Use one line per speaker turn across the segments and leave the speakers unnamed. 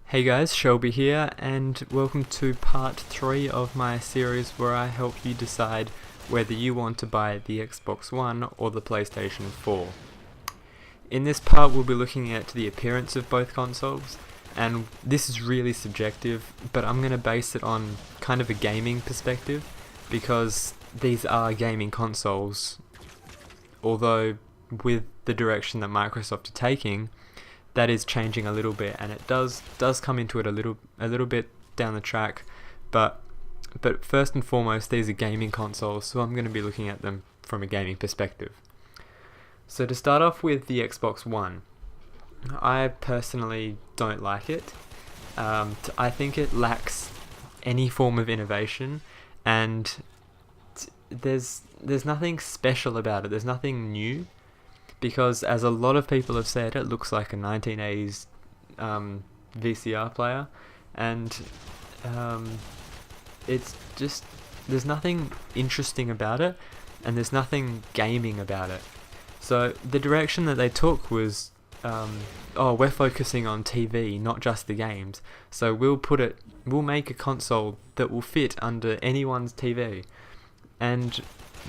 Hey guys, Shelby here, and welcome to part 3 of my series where I help you decide whether you want to buy the Xbox One or the PlayStation 4. In this part we'll be looking at the appearance of both consoles, and this is really subjective, but I'm going to base it on kind of a gaming perspective, because these are gaming consoles, although with the direction that Microsoft are taking, that is changing a little bit, and it does come into it a little bit down the track, but first and foremost, these are gaming consoles, so I'm going to be looking at them from a gaming perspective. So to start off with the Xbox One, I personally don't like it. I think it lacks any form of innovation, and there's nothing special about it. There's nothing new. Because, as a lot of people have said, it looks like a 1980s VCR player, and it's just, there's nothing interesting about it, and there's nothing gaming about it. So the direction that they took was, we're focusing on TV, not just the games. So we'll make a console that will fit under anyone's TV, and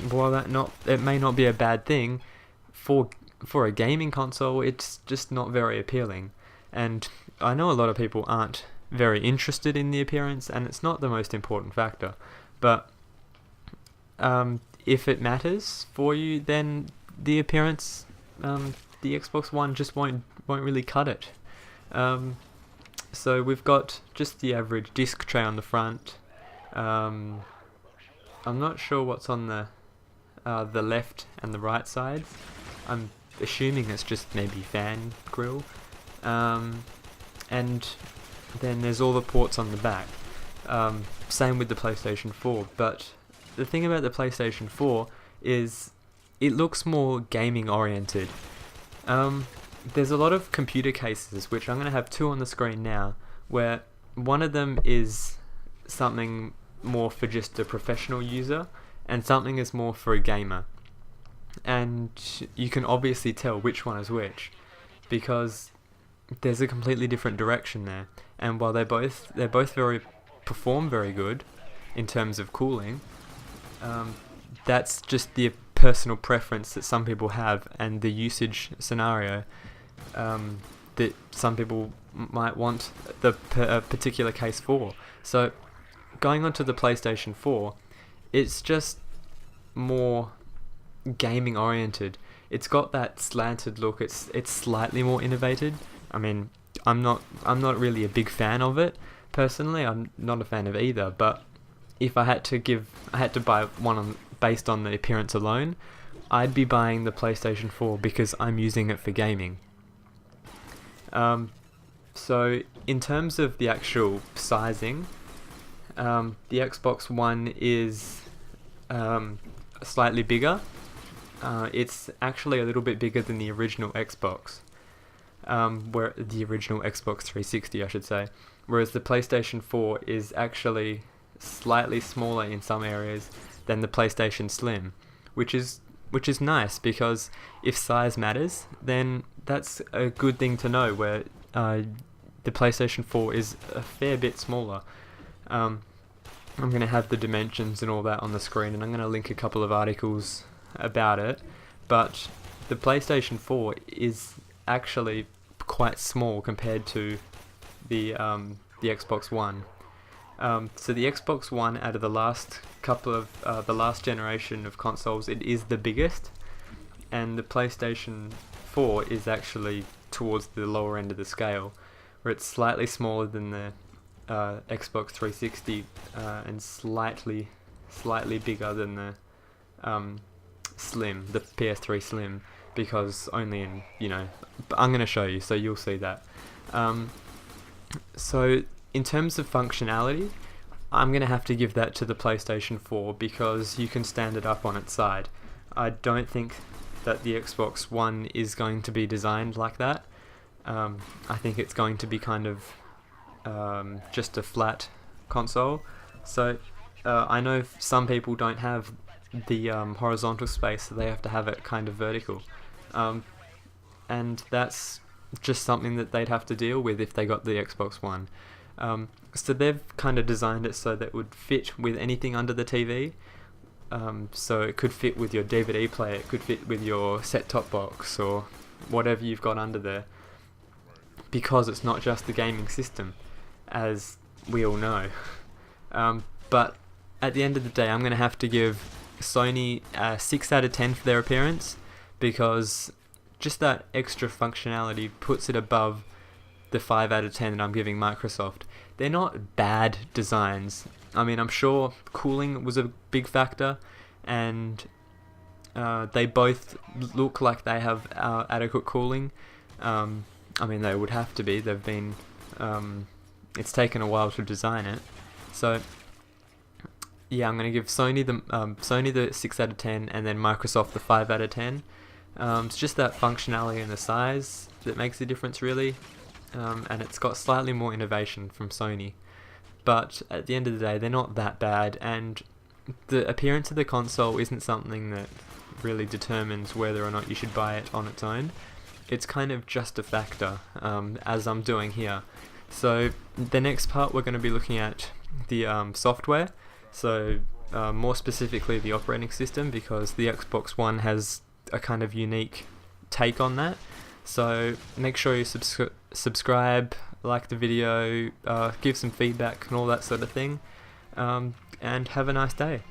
while it may not be a bad thing, for a gaming console, it's just not very appealing. And I know a lot of people aren't very interested in the appearance, and it's not the most important factor. But if it matters for you, then the appearance, the Xbox One just won't really cut it. So we've got just the average disc tray on the front. I'm not sure what's on the left and the right sides. I'm assuming it's just maybe fan grill, and then there's all the ports on the back. Same with the PlayStation 4, but the thing about the PlayStation 4 is it looks more gaming oriented. There's a lot of computer cases, which I'm going to have two on the screen now, where one of them is something more for just a professional user, and something is more for a gamer. And you can obviously tell which one is which, because there's a completely different direction there. And while they're both perform very good in terms of cooling, that's just the personal preference that some people have, and the usage scenario that some people might want a particular case for. So going on to the PlayStation 4, it's just more gaming oriented. It's got that slanted look. It's slightly more innovated. I mean, I'm not really a big fan of it personally. I'm not a fan of either. But if I had to buy one based on the appearance alone, I'd be buying the PlayStation 4 because I'm using it for gaming. So in terms of the actual sizing, the Xbox One is slightly bigger. It's actually a little bit bigger than the original Xbox, where the original Xbox 360, I should say, whereas the PlayStation 4 is actually slightly smaller in some areas than the PlayStation Slim, which is nice, because if size matters, then that's a good thing to know, where the PlayStation 4 is a fair bit smaller. I'm going to have the dimensions and all that on the screen, and I'm going to link a couple of articles about it, but the PlayStation 4 is actually quite small compared to the Xbox One. So the Xbox One, out of the last the last generation of consoles, it is the biggest, and the PlayStation 4 is actually towards the lower end of the scale, where it's slightly smaller than the Xbox 360, and slightly bigger than the Slim, the PS3 Slim, because only in, I'm going to show you, so you'll see that. So in terms of functionality, I'm going to have to give that to the PlayStation 4, because you can stand it up on its side. I don't think that the Xbox One is going to be designed like that. I think it's going to be kind of just a flat console. So I know some people don't have the horizontal space, so they have to have it kind of vertical, and that's just something that they'd have to deal with if they got the Xbox One. So they've kind of designed it so that it would fit with anything under the TV. So it could fit with your DVD player, it could fit with your set-top box or whatever you've got under there, because it's not just the gaming system, as we all know. But at the end of the day, I'm going to have to give Sony a 6 out of 10 for their appearance, because just that extra functionality puts it above the 5 out of 10 that I'm giving Microsoft. They're not bad designs. I mean, I'm sure cooling was a big factor, and they both look like they have adequate cooling. I mean, they would have to be. They've been... it's taken a while to design it. So, yeah, I'm going to give Sony the 6 out of 10, and then Microsoft the 5 out of 10. It's just that functionality and the size that makes the difference, really. And it's got slightly more innovation from Sony. But at the end of the day, they're not that bad, and the appearance of the console isn't something that really determines whether or not you should buy it on its own. It's kind of just a factor, as I'm doing here. So the next part, we're going to be looking at the software, so more specifically the operating system, because the Xbox One has a kind of unique take on that. So make sure you subscribe, like the video, give some feedback and all that sort of thing, and have a nice day.